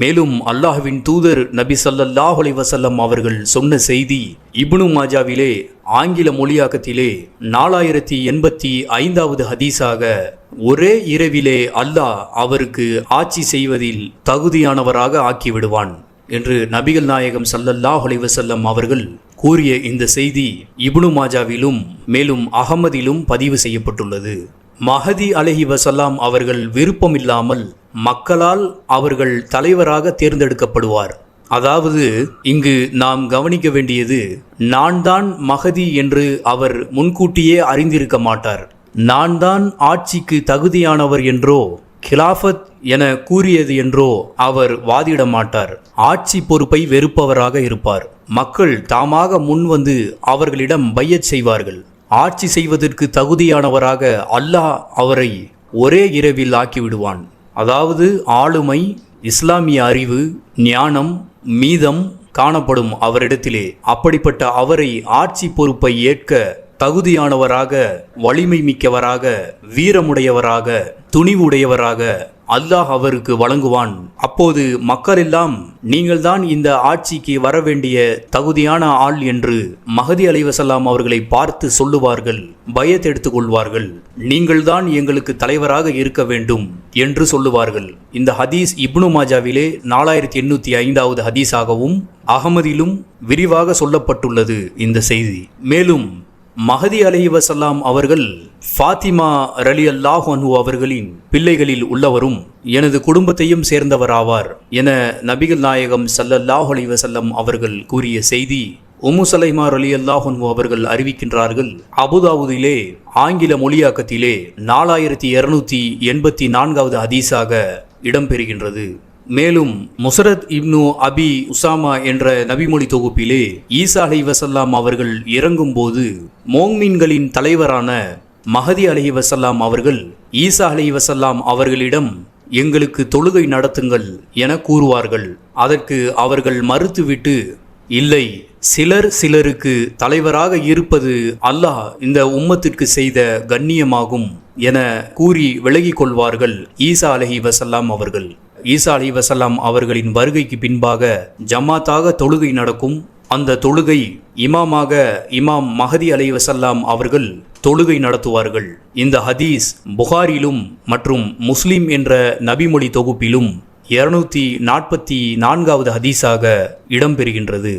மேலும் அல்லாஹ்வின் தூதர் நபி ஸல்லல்லாஹு அலைஹி வஸல்லம் அவர்கள் சொன்ன செய்தி இப்னு மாஜாவிலே ஆங்கில மொழியாக்கத்திலே 4085வது ஹதீஸாக, ஒரே இரவிலே அல்லாஹ் அவருக்கு ஆட்சி செய்வதில் தகுதியானவராக ஆக்கிவிடுவான் என்று நபிகள் நாயகம் ஸல்லல்லாஹு அலைஹி வஸல்லம் அவர்கள் கூறிய இந்த செய்தி இப்னு மாஜாவிலும் மேலும் அகமதிலும் பதிவு செய்யப்பட்டுள்ளது. மஹதி அலைஹி வஸல்லம் அவர்கள் விருப்பமில்லாமல் மக்களால் அவர்கள் தலைவராக தேர்ந்தெடுக்கப்படுவார். அதாவது இங்கு நாம் கவனிக்க வேண்டியது, நான் தான் மஹதி என்று அவர் முன்கூட்டியே அறிந்திருக்க மாட்டார். நான் தான் ஆட்சிக்கு தகுதியானவர் என்றோ கிலாஃபத் என கூறியது என்றோ அவர் வாதிட மாட்டார். ஆட்சி பொறுப்பை வெறுப்பவராக இருப்பார். மக்கள் தாமாக முன்வந்து அவர்களிடம் பையச் செய்வார்கள். ஆட்சி செய்வதற்கு தகுதியானவராக அல்லாஹ் அவரை ஒரே இரவில் ஆக்கிவிடுவான். அதாவது ஆளுமை, இஸ்லாமிய அறிவு, ஞானம், மீதம் காணப்படும் அவரிடத்திலே. அப்படிப்பட்ட அவரை ஆட்சி பொறுப்பை ஏற்க தகுதியானவராக, வலிமை மிக்கவராக, வீரமுடையவராக, துணிவுடையவராக அல்லாஹ் அவருக்கு வழங்குவான். அப்போது மக்கள் எல்லாம் நீங்கள்தான் இந்த ஆட்சிக்கு வரவேண்டிய தகுதியான ஆள் என்று மஹதி அலைஹிஸ்ஸலாம் அவர்களை பார்த்து சொல்லுவார்கள். பயத்தை எடுத்துக் கொள்வார்கள். நீங்கள்தான் எங்களுக்கு தலைவராக இருக்க வேண்டும் என்று சொல்லுவார்கள். இந்த ஹதீஸ் இப்னு மாஜாவிலே 4805வது ஹதீஸாகவும் அகமதிலும் விரிவாக சொல்லப்பட்டுள்ளது இந்த செய்தி. மேலும் மஹதி அலைஹி வஸல்லம் அவர்கள் ஃபாத்திமா ரலியல்லாஹு அன்ஹு அவர்களின் பிள்ளைகளில் உள்ளவரும் எனது குடும்பத்தையும் சேர்ந்தவராவார் என நபிகள் நாயகம் ஸல்லல்லாஹு அலைஹி வஸல்லம் அவர்கள் கூறிய செய்தி உம்மு சலைமா ரலியல்லாஹு அன்ஹு அவர்கள் அறிவிக்கின்றார்கள். அபுதாவுதிலே ஆங்கில மொழியாக்கத்திலே 4284வது ஹதீஸாக இடம்பெறுகின்றது. மேலும் முஸரத் இப்னு அபி உசாமா என்ற நபிமொழி தொகுப்பிலே ஈசா அலைஹி வஸல்லம் அவர்கள் இறங்கும் போது மோமின்களின் தலைவரான மஹதி அலைஹி வஸல்லம் அவர்கள் ஈசா அலைஹி வஸல்லம் அவர்களிடம் எங்களுக்கு தொழுகை நடத்துங்கள் என கூறுவார்கள். அதற்கு அவர்கள் மறுத்துவிட்டு, இல்லை, சிலருக்கு தலைவராக இருப்பது அல்லாஹ் இந்த உம்மத்திற்கு செய்த கண்ணியமாகும் என கூறி விலகிக் கொள்வார்கள் ஈசா அலைஹி வஸல்லம் அவர்கள். ஈசா அலைஹி வஸல்லம் அவர்களின் வருகைக்கு பின்பாக ஜமாத்தாக தொழுகை நடக்கும். அந்த தொழுகை இமாமாக இமாம் மஹதி அலைஹி வஸல்லம் அவர்கள் தொழுகை நடத்துவார்கள். இந்த ஹதீஸ் புகாரிலும் மற்றும் முஸ்லிம் என்ற நபிமொழி தொகுப்பிலும் 244வது ஹதீஸாக இடம்பெறுகின்றது.